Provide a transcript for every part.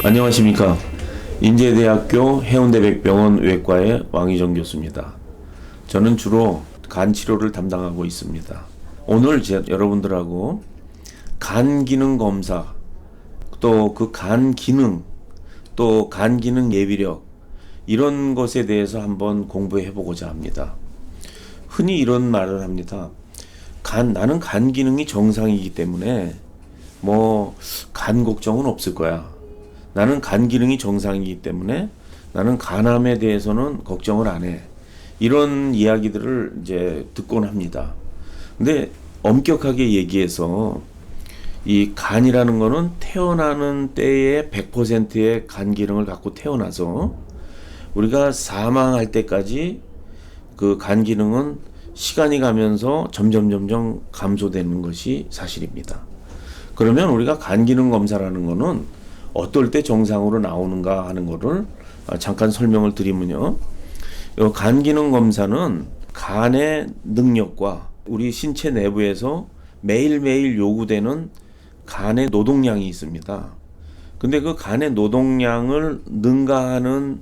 안녕하십니까. 인제대학교 해운대백병원 외과의 왕희정 교수입니다. 저는 주로 간 치료를 담당하고 있습니다. 오늘 여러분들하고 간 기능 검사, 또 그 간 기능, 또 간 기능 예비력, 이런 것에 대해서 한번 공부해 보고자 합니다. 흔히 이런 말을 합니다. 나는 간 기능이 정상이기 때문에 간 걱정은 없을 거야. 나는 간 기능이 정상이기 때문에 나는 간암에 대해서는 걱정을 안 해. 이런 이야기들을 이제 듣곤 합니다. 근데 엄격하게 얘기해서 이 간이라는 거는 태어나는 때에 100%의 간 기능을 갖고 태어나서 우리가 사망할 때까지 그 간 기능은 시간이 가면서 점점 감소되는 것이 사실입니다. 그러면 우리가 간 기능 검사라는 거는 어떨 때 정상으로 나오는가 하는 거를 잠깐 설명을 드리면요. 간 기능 검사는 간의 능력과 우리 신체 내부에서 매일매일 요구되는 간의 노동량이 있습니다. 근데 그 간의 노동량을 능가하는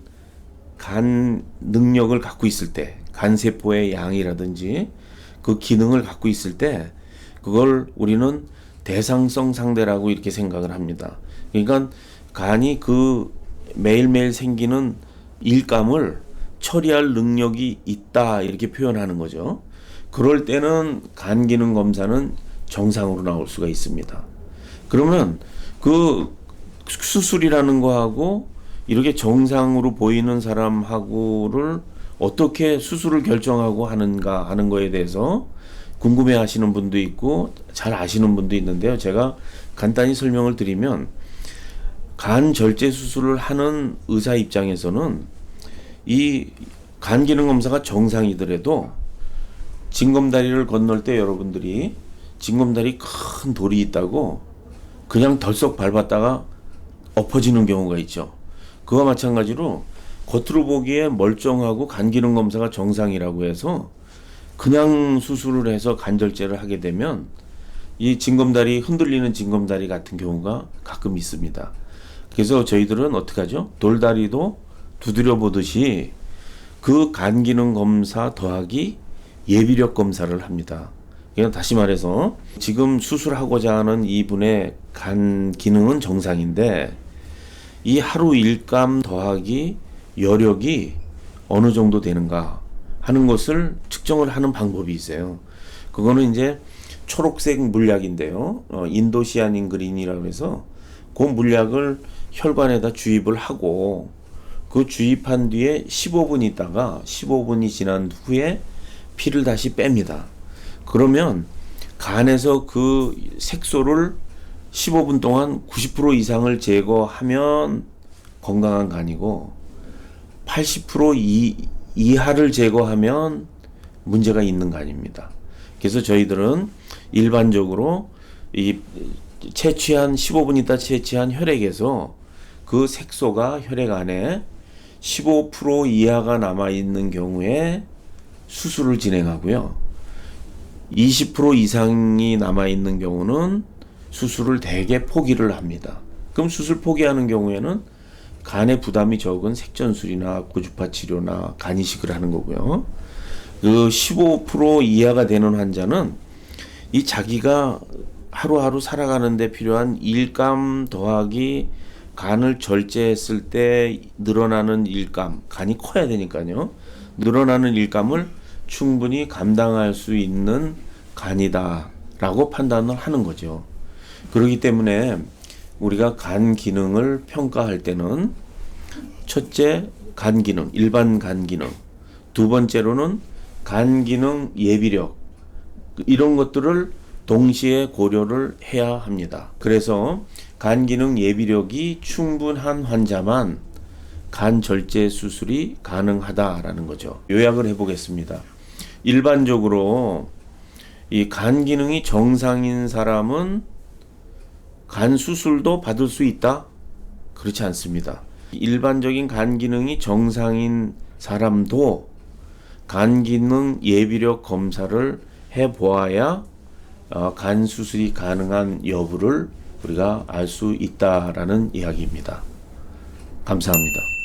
간 능력을 갖고 있을 때, 간세포의 양이라든지 그 기능을 갖고 있을 때 그걸 우리는 대상성 상대라고 이렇게 생각을 합니다. 그러니까 간이 그 매일매일 생기는 일감을 처리할 능력이 있다, 이렇게 표현하는 거죠. 그럴 때는 간 기능 검사는 정상으로 나올 수가 있습니다. 그러면 그 수술이라는 거하고 이렇게 정상으로 보이는 사람하고를 어떻게 수술을 결정하고 하는가 하는 거에 대해서 궁금해 하시는 분도 있고 잘 아시는 분도 있는데요. 제가 간단히 설명을 드리면, 간 절제 수술을 하는 의사 입장에서는 이 간 기능 검사가 정상이더라도 징검다리를 건널 때 여러분들이 징검다리 큰 돌이 있다고 그냥 덜썩 밟았다가 엎어지는 경우가 있죠. 그와 마찬가지로 겉으로 보기에 멀쩡하고 간 기능 검사가 정상이라고 해서 그냥 수술을 해서 간 절제를 하게 되면 이 징검다리, 흔들리는 징검다리 같은 경우가 가끔 있습니다. 그래서 저희들은 어떻게 하죠? 돌다리도 두드려 보듯이 그 간 기능 검사 더하기 예비력 검사를 합니다. 그냥 다시 말해서 지금 수술하고자 하는 이분의 간 기능은 정상인데 이 하루 일감 더하기 여력이 어느 정도 되는가 하는 것을 측정을 하는 방법이 있어요. 그거는 이제 초록색 물약인데요. 인도시아닌 그린이라고 해서 그 물약을 혈관에다 주입을 하고 그 주입한 뒤에 15분 있다가 15분이 지난 후에 피를 다시 뺍니다. 그러면 간에서 그 색소를 15분 동안 90% 이상을 제거하면 건강한 간이고 80% 이하를 제거하면 문제가 있는 간입니다. 그래서 저희들은 일반적으로 이 채취한 15분 있다 채취한 혈액에서 그 색소가 혈액 안에 15% 이하가 남아있는 경우에 수술을 진행하고요. 20% 이상이 남아있는 경우는 수술을 대개 포기를 합니다. 그럼 수술 포기하는 경우에는 간의 부담이 적은 색전술이나 고주파 치료나 간 이식을 하는 거고요. 그 15% 이하가 되는 환자는 이 자기가 하루하루 살아가는 데 필요한 일감 더하기 간을 절제했을 때 늘어나는 일감, 간이 커야 되니까요. 늘어나는 일감을 충분히 감당할 수 있는 간이다 라고 판단을 하는 거죠. 그렇기 때문에 우리가 간 기능을 평가할 때는 첫째, 간 기능, 일반 간 기능, 두 번째로는 간 기능 예비력, 이런 것들을 동시에 고려를 해야 합니다. 그래서 간 기능 예비력이 충분한 환자만 간 절제 수술이 가능하다라는 거죠. 요약을 해보겠습니다. 일반적으로 이 간 기능이 정상인 사람은 간 수술도 받을 수 있다? 그렇지 않습니다. 일반적인 간 기능이 정상인 사람도 간 기능 예비력 검사를 해보아야 간 수술이 가능한 여부를 우리가 알 수 있다라는 이야기입니다. 감사합니다.